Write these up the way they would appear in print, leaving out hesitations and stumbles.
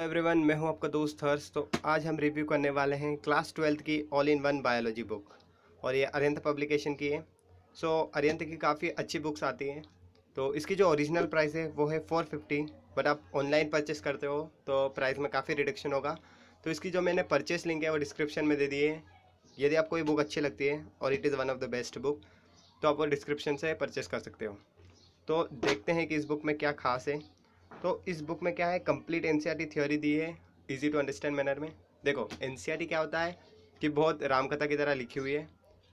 Everyone, मैं हूं आपका दोस्त हर्ष। तो आज हम रिव्यू करने वाले हैं क्लास 12th की all in one biology book और ये अरिहंत पब्लिकेशन की है। अरिहंत की काफ़ी अच्छी बुक्स आती हैं। तो इसकी जो ओरिजिनल प्राइस है वो है 450, बट आप ऑनलाइन परचेस करते हो तो प्राइस में काफ़ी रिडक्शन होगा। तो इसकी जो मैंने परचेस लिंक है वो डिस्क्रिप्शन में दे दी है। यदि आपको ये बुक अच्छी लगती है और it is one of the best book, तो आप वो डिस्क्रिप्शन से परचेस कर सकते हो। तो देखते हैं कि इस बुक में क्या खास है। तो इस बुक में क्या है, कंप्लीट एनसीईआरटी थ्योरी दी है इजी टू अंडरस्टैंड मैनर में। देखो, एनसीईआरटी क्या होता है कि बहुत रामकथा की तरह लिखी हुई है,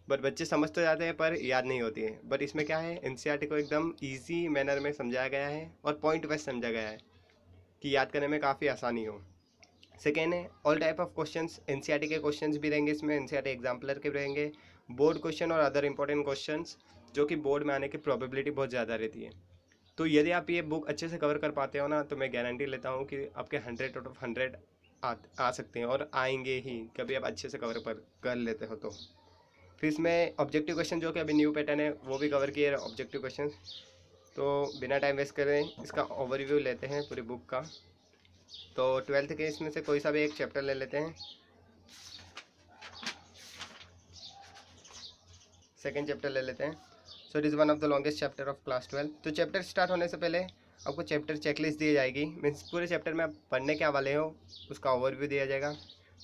बट बच्चे समझ तो जाते हैं पर याद नहीं होती है। बट इसमें क्या है, एनसीईआरटी को एकदम इजी मैनर में समझाया गया है और पॉइंट वाइज समझा गया है कि याद करने में काफ़ी आसानी हो। सेकेंड है, all type of questions, NCERT के क्वेश्चंस भी रहेंगे इसमें, एनसीईआरटी एग्जाम्पलर के रहेंगे, बोर्ड क्वेश्चन और अदर इंपॉर्टेंट क्वेश्चंस जो कि बोर्ड में आने की प्रोबेबिलिटी बहुत ज़्यादा रहती है। तो यदि आप ये बुक अच्छे से कवर कर पाते हो ना, तो मैं गारंटी लेता हूँ कि आपके 100 आउट ऑफ 100 आ सकते हैं और आएंगे ही, कभी आप अच्छे से कवर कर लेते हो तो। फिर इसमें ऑब्जेक्टिव क्वेश्चन जो कि अभी न्यू पैटर्न है वो भी कवर किए ऑब्जेक्टिव क्वेश्चन। तो बिना टाइम वेस्ट करें इसका ओवरव्यू लेते हैं पूरी बुक का। तो 12th के इसमें से कोई सा भी एक चैप्टर ले लेते हैं। सेकेंड चैप्टर ले लेते हैं। So it is one of the longest chapter of class 12। तो चैप्टर स्टार्ट होने से पहले आपको चैप्टर चेकलिस्ट दी जाएगी, मीन्स पूरे चैप्टर में आप पढ़ने क्या वाले हो उसका ओवरव्यू दिया जाएगा।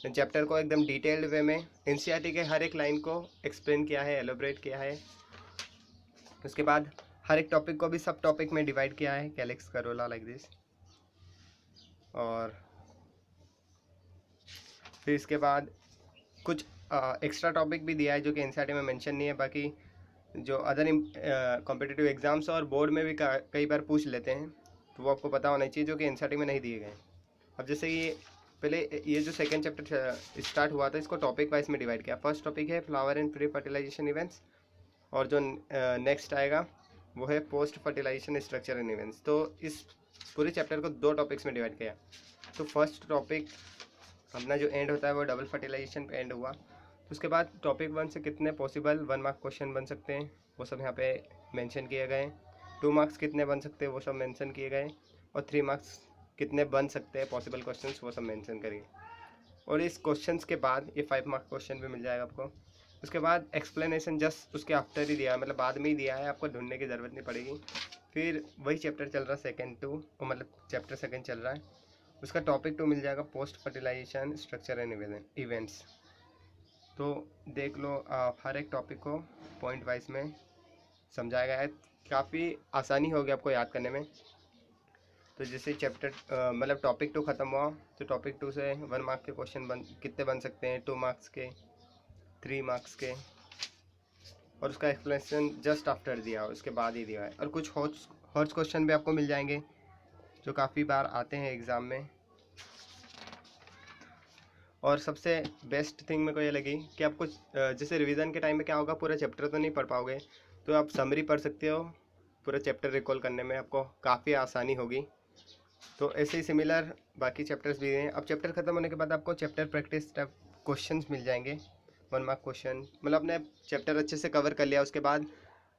चैप्टर को एकदम डिटेल्ड वे में एनसीईआरटी के हर एक लाइन को एक्सप्लेन किया है, एलोबरेट किया है। उसके बाद हर एक टॉपिक को भी सब टॉपिक में डिवाइड किया है, कैलिक्स करोला लाइक दिस। और फिर इसके बाद कुछ एक्स्ट्रा टॉपिक भी दिया है जो कि एनसीईआरटी में मेंशन नहीं है। बाकी जो अदर कॉम्पिटिटिव एग्ज़ाम्स और बोर्ड में भी कई बार पूछ लेते हैं, तो वो आपको पता होना चाहिए जो कि एनसीईआरटी में नहीं दिए गए। अब जैसे ये पहले ये जो सेकेंड चैप्टर स्टार्ट हुआ था, इसको टॉपिक वाइज में डिवाइड किया। फर्स्ट टॉपिक है flower and pre fertilisation events, और जो नेक्स्ट आएगा वो है post fertilisation structure and events. तो इस पूरे चैप्टर को दो टॉपिक्स में डिवाइड किया। तो फर्स्ट टॉपिक अपना जो एंड होता है वो डबल फर्टिलाइजेशन पे एंड हुआ। तो उसके बाद टॉपिक 1 से कितने पॉसिबल 1 मार्क क्वेश्चन बन सकते हैं वो सब यहाँ पे मेंशन किए गए। 2 मार्क्स कितने बन सकते हैं वो सब मेंशन किए गए, और 3 मार्क्स कितने बन सकते हैं पॉसिबल क्वेश्चंस वो सब मेंशन करिए। और इस क्वेश्चंस के बाद ये 5 मार्क क्वेश्चन भी मिल जाएगा आपको। उसके बाद एक्सप्लेनेशन जस्ट उसके आफ्टर ही दिया है, मतलब बाद में ही दिया है, आपको ढूंढने की ज़रूरत नहीं पड़ेगी। फिर वही चैप्टर चल रहा है सेकेंड 2, मतलब चैप्टर सेकेंड चल रहा है, उसका टॉपिक 2 मिल जाएगा post fertilisation structure and events. तो देख लो, आप हर एक टॉपिक को पॉइंट वाइज में समझाया गया है, काफ़ी आसानी होगी आपको याद करने में। तो जैसे चैप्टर मतलब टॉपिक 2 ख़त्म हुआ, तो टॉपिक 2 से 1 मार्क के क्वेश्चन कितने बन सकते हैं, 2 मार्क्स के, 3 मार्क्स के, और उसका एक्सप्लेनेशन जस्ट आफ्टर दिया है, उसके बाद ही दिया है। और कुछ हॉट्स क्वेश्चन भी आपको मिल जाएंगे जो काफ़ी बार आते हैं एग्ज़ाम में। और सबसे बेस्ट थिंग मेरे को ये लगी कि आपको जैसे रिवीजन के टाइम में क्या होगा, पूरा चैप्टर तो नहीं पढ़ पाओगे, तो आप समरी पढ़ सकते हो, पूरा चैप्टर रिकॉल करने में आपको काफ़ी आसानी होगी। तो ऐसे ही सिमिलर बाकी चैप्टर्स भी हैं। अब चैप्टर ख़त्म होने के बाद आपको चैप्टर प्रैक्टिस टाइप क्वेश्चंस मिल जाएंगे, 1 मार्क क्वेश्चन। मतलब आपने चैप्टर अच्छे से कवर कर लिया, उसके बाद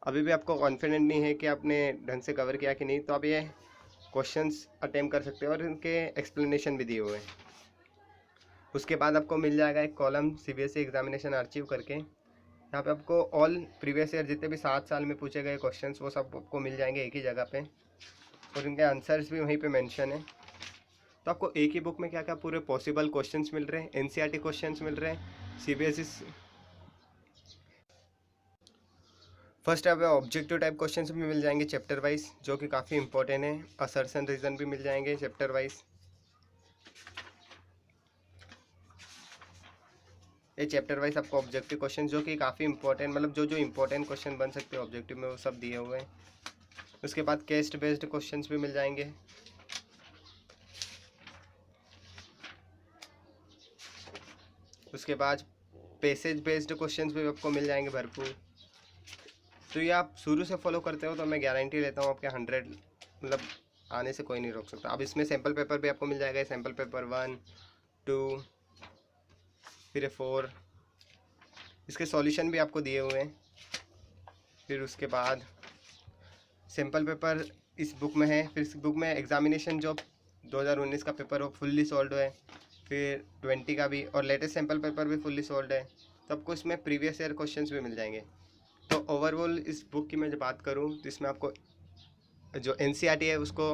अभी भी आपको कॉन्फिडेंट नहीं है कि आपने ढंग से कवर किया कि नहीं, तो आप ये क्वेश्चंस अटेम्प्ट कर सकते हो, और इनके एक्सप्लेनेशन भी दिए हुए हैं। उसके बाद आपको मिल जाएगा एक कॉलम सीबीएसई एग्जामिनेशन आर्चिव करके। यहाँ पे आपको ऑल प्रीवियस ईयर जितने भी 7 साल में पूछे गए क्वेश्चंस वो सब आपको मिल जाएंगे एक ही जगह पे, और इनके आंसर्स भी वहीं पे मेंशन है। तो आपको एक ही बुक में क्या क्या पूरे पॉसिबल क्वेश्चंस मिल रहे हैं, एनसीईआरटी क्वेश्चंस मिल रहे हैं, CBSE first type objective type questions भी मिल जाएंगे चैप्टर वाइज, जो कि काफ़ी इंपॉर्टेंट है। असर्शन रीजन भी मिल जाएंगे चैप्टर वाइज। ये चैप्टर वाइज आपको ऑब्जेक्टिव क्वेश्चन जो कि काफ़ी इंपॉर्टेंट, मतलब जो जो इंपॉर्टेंट क्वेश्चन बन सकते हैं ऑब्जेक्टिव में वो सब दिए हुए हैं। उसके बाद टेस्ट बेस्ड क्वेश्चंस भी मिल जाएंगे। उसके बाद पैसेज बेस्ड क्वेश्चंस भी आपको मिल जाएंगे भरपूर। तो ये आप शुरू से फॉलो करते हो तो मैं गारंटी लेता हूँ आपके 100 मतलब आने से कोई नहीं रोक सकता। अब इसमें सैम्पल पेपर भी आपको मिल जाएगा, सैम्पल पेपर 1, 2, फिर 4, इसके सॉल्यूशन भी आपको दिए हुए हैं। फिर उसके बाद सैम्पल पेपर इस बुक में है। फिर इस बुक में एग्जामिनेशन जो 2019 का पेपर वो फुल्ली सोल्ड है, फिर 20 का भी, और लेटेस्ट सैम्पल पेपर भी फुल्ली सोल्ड है। तो आपको इसमें प्रीवियस ईयर क्वेश्चंस भी मिल जाएंगे। तो ओवरऑल इस बुक की मैं जब बात करूँ तो इसमें आपको जो एनसीईआरटी है उसको,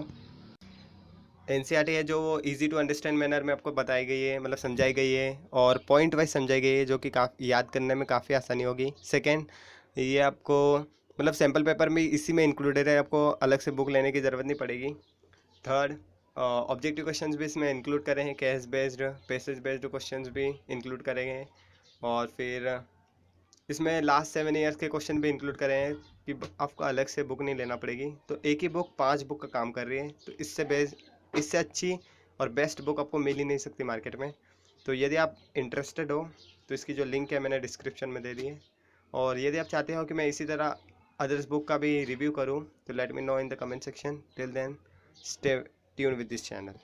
एनसीईआरटी है जो वो इजी टू अंडरस्टैंड मैनर में आपको बताई गई है, मतलब समझाई गई है, और पॉइंट वाइज समझाई गई है, जो कि काफ़ी याद करने में काफ़ी आसानी होगी। सेकंड, ये आपको मतलब सैम्पल पेपर में इसी में इंक्लूडेड है, आपको अलग से बुक लेने की ज़रूरत नहीं पड़ेगी। थर्ड, ऑब्जेक्टिव क्वेश्चंस भी इसमें इंक्लूड करे हैं, case based, passage based questions भी इंक्लूड करेंगे, और फिर इसमें लास्ट 7 ईयर्स के क्वेश्चन भी इंक्लूड करे हैं कि आपको अलग से बुक नहीं लेना पड़ेगी। तो एक ही बुक 5 बुक का काम कर रही है, तो इससे अच्छी और बेस्ट बुक आपको मिल ही नहीं सकती मार्केट में। तो यदि आप इंटरेस्टेड हो तो इसकी जो लिंक है मैंने डिस्क्रिप्शन में दे दी है, और यदि आप चाहते हो कि मैं इसी तरह अदर्स बुक का भी रिव्यू करूं तो let me know in the comment section. Till then stay tune with this channel.